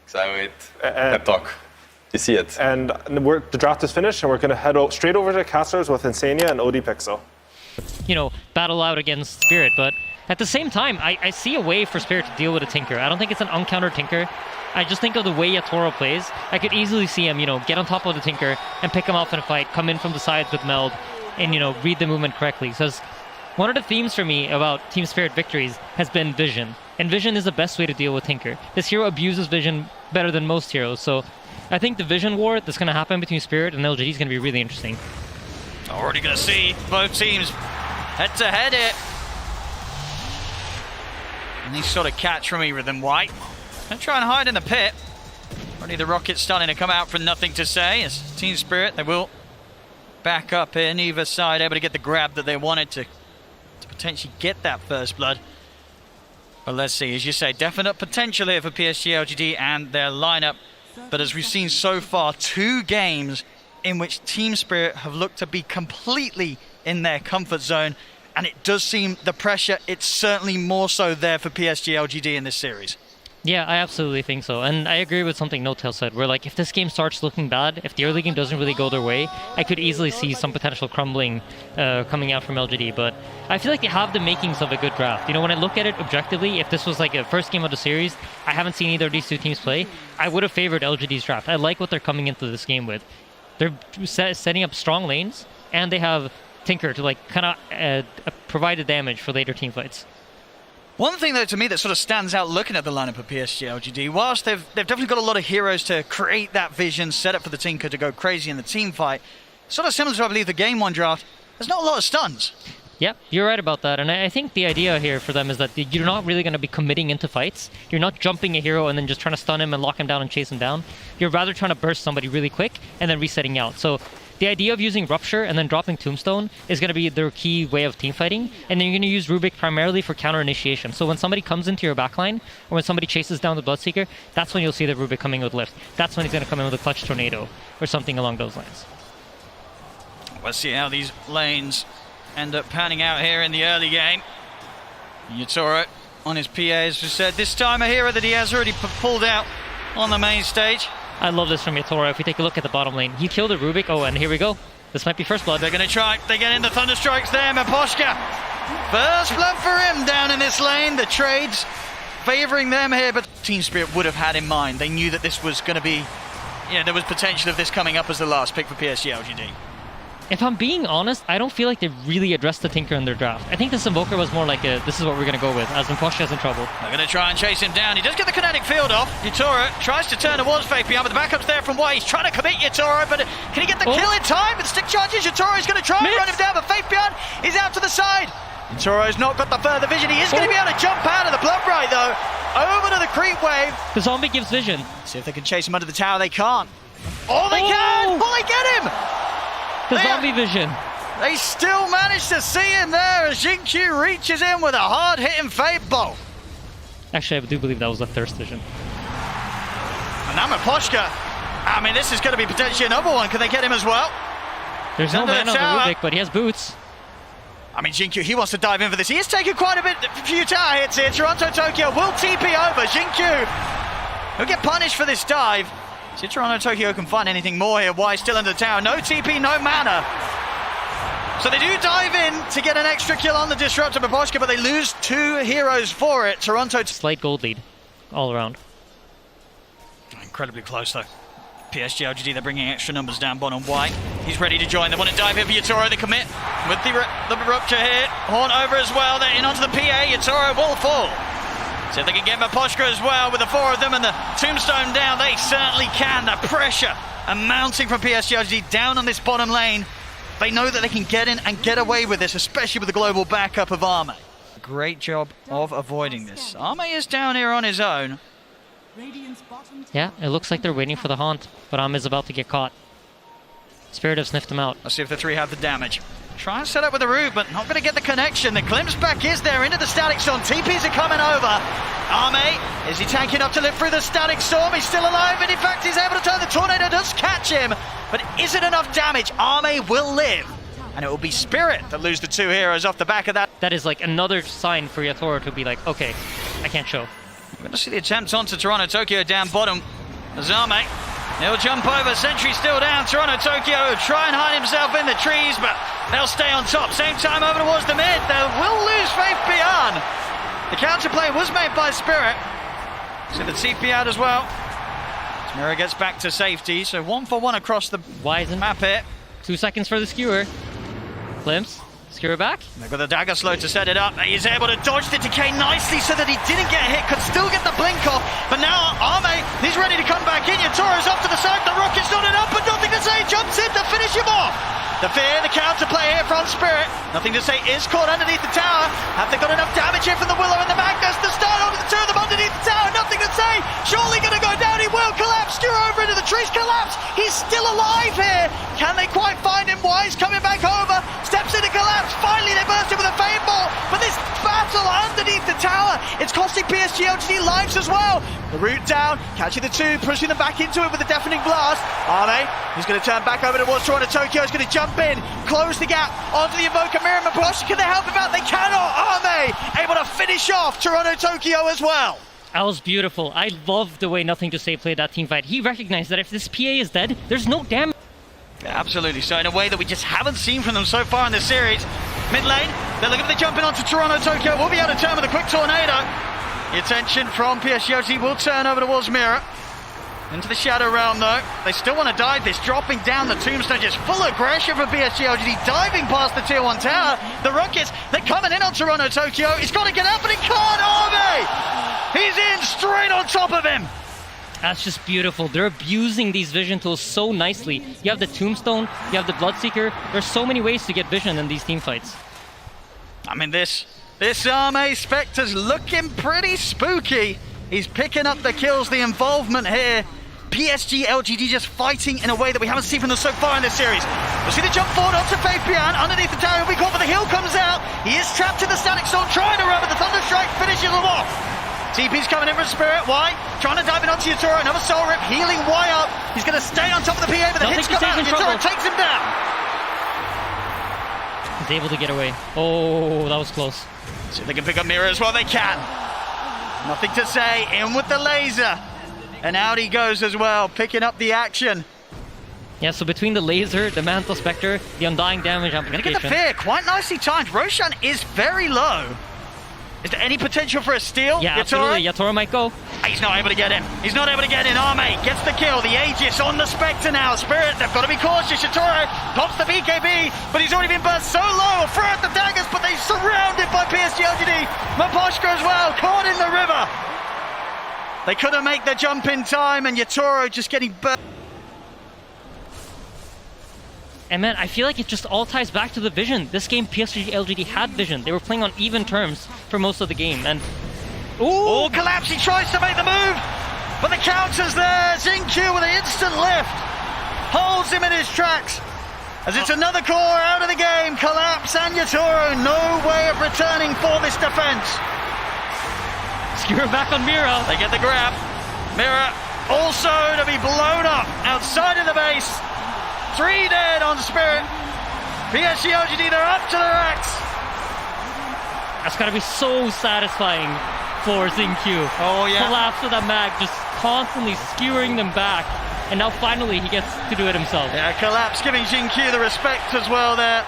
Excited. Pep talk. You see it. And the draft is finished, and we're going to head straight over to casters with Insania and OD Pixel. You know, battle out against Spirit, but at the same time, I see a way for Spirit to deal with a Tinker. I don't think it's an uncountered Tinker. I just think of the way Yatoro plays. I could easily see him, you know, get on top of the Tinker and pick him off in a fight, come in from the sides with Meld, and, you know, read the movement correctly. Because one of the themes for me about Team Spirit victories has been vision. And vision is the best way to deal with Tinker. This hero abuses vision better than most heroes, so I think the vision war that's going to happen between Spirit and LGD is going to be really interesting. Already going to see both teams head-to-head here. Nice sort of catch from either of them. White going to try and hide in the pit. Already the rocket starting to come out for nothing to say. As Team Spirit, they will back up in either side, able to get the grab that they wanted to potentially get that first blood. But let's see, as you say, definite potential here for PSG.LGD and their lineup. But as we've seen so far, 2 games in which Team Spirit have looked to be completely in their comfort zone. And it does seem the pressure, it's certainly more so there for PSG.LGD in this series. Yeah, I absolutely think so. And I agree with something No-Tail said, where like if this game starts looking bad, if the early game doesn't really go their way, I could easily see some potential crumbling coming out from LGD. But I feel like they have the makings of a good draft. You know, when I look at it objectively, if this was like a first game of the series, I haven't seen either of these 2 teams play, I would have favored LGD's draft. I like what they're coming into this game with. They're setting up strong lanes, and they have Tinker to like kind of provide the damage for later team fights. One thing, though, to me that sort of stands out looking at the lineup of PSG.LGD, whilst they've definitely got a lot of heroes to create that vision, set up for the Tinker to go crazy in the team fight, sort of similar to, I believe, the Game 1 draft, there's not a lot of stuns. Yeah, you're right about that. And I think the idea here for them is that you're not really going to be committing into fights. You're not jumping a hero and then just trying to stun him and lock him down and chase him down. You're rather trying to burst somebody really quick and then resetting out. So the idea of using Rupture and then dropping Tombstone is going to be their key way of team fighting. And then you're going to use Rubik primarily for counter initiation. So when somebody comes into your backline, or when somebody chases down the Bloodseeker, that's when you'll see the Rubik coming with lift. That's when he's going to come in with a clutch tornado or something along those lines. Let's see how these lanes end up panning out here in the early game. Yatoro on his PA, as we said, this time a hero that he has already pulled out on the main stage. I love this from Yatoro. If we take a look at the bottom lane, he killed a Rubik. Oh, and here we go. This might be first blood. They're going to try. They get into Thunderstrikes there. Miposhka. First blood for him down in this lane. The trades favoring them here, but Team Spirit would have had in mind. They knew that this was going to be, there was potential of this coming up as the last pick for PSG.LGD. If I'm being honest, I don't feel like they really addressed the Tinker in their draft. I think this Invoker was more like this is what we're going to go with, as Miposhka's in trouble. They're going to try and chase him down. He does get the kinetic field off. Yatoro tries to turn towards Fabian, but the backup's there from White. He's trying to commit Yatoro, but can he get the kill in time? With stick charges, Yatoro's going to try and run him down, but Fabian is out to the side. Yatoro's not got the further vision. He is going to be able to jump out of the blood right, though. Over to the creep wave. The zombie gives vision. See if they can chase him under the tower. They can't. Oh, they can! Oh, they get him! The zombie vision. They still manage to see him there as Jinkyu reaches in with a hard-hitting Fade Bolt. Actually, I do believe that was a Thirst vision. And now Miposhka. I mean, this is going to be potentially another one. Can they get him as well? There's no man on the Rubik, but he has boots. I mean, Jinkyu, he wants to dive in for this. He is taking quite a few tower hits here. Toronto Tokyo will TP over. Jinkyu, he'll get punished for this dive. See if Toronto Tokyo can find anything more here. Why still in the tower? No TP, no mana. So they do dive in to get an extra kill on the Disruptor Miposhka, but they lose 2 heroes for it. Toronto... Slight gold lead all around. Incredibly close, though. PSG.LGD, they're bringing extra numbers down bottom. White, he's ready to join. They want to dive in for Yatoro. They commit with the Rupture here. Horn over as well. They're in onto the PA. Yatoro will fall. See if they can get Miposhka as well with the 4 of them and the Tombstone down. They certainly can. The pressure mounting from PSG.LGD down on this bottom lane. They know that they can get in and get away with this, especially with the global backup of Arme. Great job of avoiding this. Arme is down here on his own. Yeah, it looks like they're waiting for the haunt, but Arme is about to get caught. Spirit have sniffed him out. Let's see if the 3 have the damage. Try and set up with the root, but not going to get the connection. The glimpse back is there into the Static Storm. TPs are coming over. Arme, is he tanking up to live through the Static Storm? He's still alive, and in fact he's able to turn. The Tornado does catch him, but is it enough damage? Arme will live, and it will be Spirit that lose the 2 heroes off the back of that. That is like another sign for Yatoro to be like, okay, I can't show. We're going to see the attempt onto Toronto Tokyo down bottom. Azame, he'll jump over, Sentry still down. Toronto Tokyo try and hide himself in the trees, but they'll stay on top. Same time over towards the mid. They will lose faith beyond. The counterplay was made by Spirit. So the TP out as well. Mira gets back to safety, so 1-for-1 across the map here. 2 seconds for the skewer. Glimpse. Skewer back. They've got the dagger slow to set it up. He's able to dodge the decay nicely so that he didn't get hit, could still get the blink off. But now Arme, he's ready to come back in. Yatoro's off to the side. The rocket's not enough, but nothing to say. Jumps in to finish him off. The fear, the counterplay here from Spirit. Nothing to say, is caught underneath the tower. Have they got enough damage here from the Willow and the Magnus to start onto the two of them underneath the tower? Nothing to say. Surely going to go down. He will collapse. Skewer over into the trees. Collapse. He's still alive here. Can they quite find him? Wise coming back over. Steps into collapse. Finally, they burst him with a fade ball. But this battle underneath the tower, it's costing PSG.LGD lives as well. The route down, catching the two, pushing them back into it with a deafening blast. Arme, who's going to turn back over towards Toronto Tokyo, is going to jump in, close the gap onto the Invoker Mirror Maposh. Can they help him out? They cannot. Arme able to finish off Toronto Tokyo as well. That was beautiful. I love the way Nothing to Say played that team fight. He recognized that if this PA is dead, there's no damage. Yeah, absolutely. So in a way that we just haven't seen from them so far in this series. Mid lane, they're looking for the jumping onto Toronto Tokyo. Will be able to turn with a quick tornado. The attention from PSG.LGD will turn over towards Mira. Into the Shadow Realm though. They still want to dive this, dropping down the tombstone, just full aggression from PSG.LGD, diving past the tier 1 tower. The Rockets, they're coming in on Toronto Tokyo. He's got to get up, but he can't. Arme! He's in straight on top of him. That's just beautiful. They're abusing these vision tools so nicely. You have the Tombstone, you have the Bloodseeker. There's so many ways to get vision in these team fights. I mean, this Arme Spectre's looking pretty spooky. He's picking up the kills, the involvement here. PSG.LGD just fighting in a way that we haven't seen from them so far in this series. We'll see the jump forward onto Fabian. Underneath the tower, he'll be caught, but the heal comes out. He is trapped in the Static Storm, trying to run, but the Thunderstrike finishes him off. TP's coming in from Spirit. Why? Trying to dive in onto Yatoro. Another Soul Rip, healing Y up. He's going to stay on top of the PA, but the hits come out, and Yatoro takes him down. He's able to get away. Oh, that was close. See if they can pick up Mira as well. They can. Nothing to say. In with the laser. And out he goes as well, picking up the action. Yeah, so between the laser, the Mantle Spectre, the Undying damage amplification. Gonna get the fear, quite nicely timed. Roshan is very low. Is there any potential for a steal? Yeah, absolutely. Yatoro might go. He's not able to get in. He's not able to get in. Arme gets the kill. The Aegis on the Spectre now. Spirit, they've got to be cautious. Yatoro pops the BKB, but he's already been burst so low. Throw out the daggers, but they're surrounded by PSG.LGD. Maposhka as well, caught in the river. They couldn't make the jump in time, and Yatoro just getting burnt. And man, I feel like it just all ties back to the vision. This game, PSG.LGD had vision. They were playing on even terms for most of the game. And oh, collapse! He tries to make the move, but the counter's there. Xingqiu with an instant lift holds him in his tracks. As it's another core out of the game. Collapse and Yatoro, no way of returning for this defense. Skewer back on Mira. They get the grab. Mira also to be blown up outside of the base. 3 dead on Spirit. PSG.LGD, they're up to their acts. That's gotta be so satisfying for Xingqiu. Oh yeah. Collapse with a mag, just constantly skewering them back. And now finally he gets to do it himself. Yeah, Collapse giving Xingqiu the respect as well there.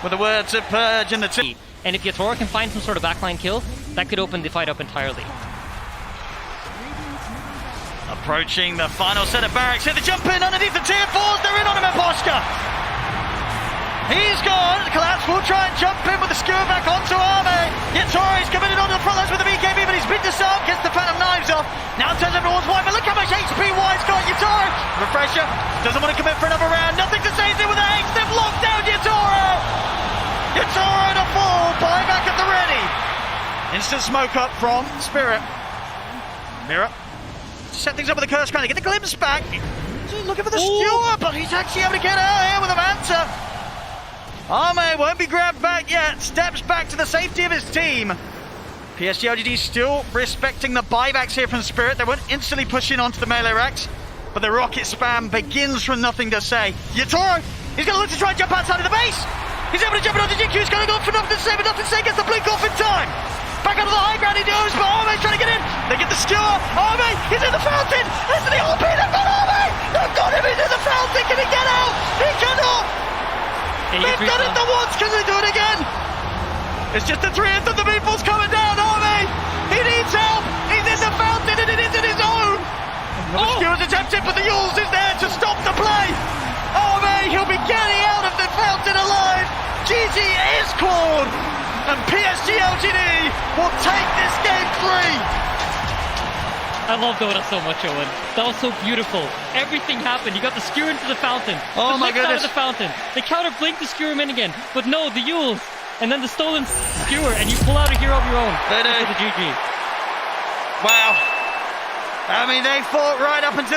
With the words of Purge and the team. And if Yatoro can find some sort of backline kill, that could open the fight up entirely. Approaching the final set of barracks here, the jump in underneath the tier 4s, they're in on him, Maposhka. He's gone, Collapse will try and jump in with the skewer back onto Arme. Yatoro's committed onto the front lines with the BKB, but he's been disarmed, gets the Phantom Knives off. Now turns over towards White, but look how much HP White's got. Yatoro, refresher, doesn't want to commit for another round, nothing to say, he's in with the Hex, they've locked down Yatoro. Yatoro to fall, buyback at the ready. Instant smoke up from Spirit. Mira. Set things up with the curse crown, they get the glimpse back. He's looking for the skewer, but he's actually able to get out here with a Manta. Arme won't be grabbed back yet, steps back to the safety of his team. PSG.LGD still respecting the buybacks here from Spirit. They won't instantly push in onto the melee racks, but the rocket spam begins from nothing to say. Yatoro, he's going to look to try and jump outside of the base. He's able to jump it onto Xingqiu, he's going to go for nothing to say, but nothing to say, gets the blink off in time. Back onto the high ground he goes, but Arme Arme trying to get in. They get the skewer. Arme, he's in the fountain. Into the OP. They've got Arme. They've got him into the fountain. Can he get out? He cannot. They've done it the once. Can they do it again? It's just the 3th of the meeples coming down. Arme, he needs help. He's in the fountain and it isn't his own. The skewer's attempted, but the Yules is there to stop the play. Arme, he'll be getting out of the fountain alive. GG is called. And PSG.LGD will take this game 3. I love Dota so much, Owen. That was so beautiful. Everything happened. You got the skewer into the fountain. Oh the my lift out of goodness. the fountain. They counter blink the skewer in again. But no, the Yules. And then the stolen skewer. And you pull out a hero of your own. They do. For the GG. Wow. I mean, they fought right up until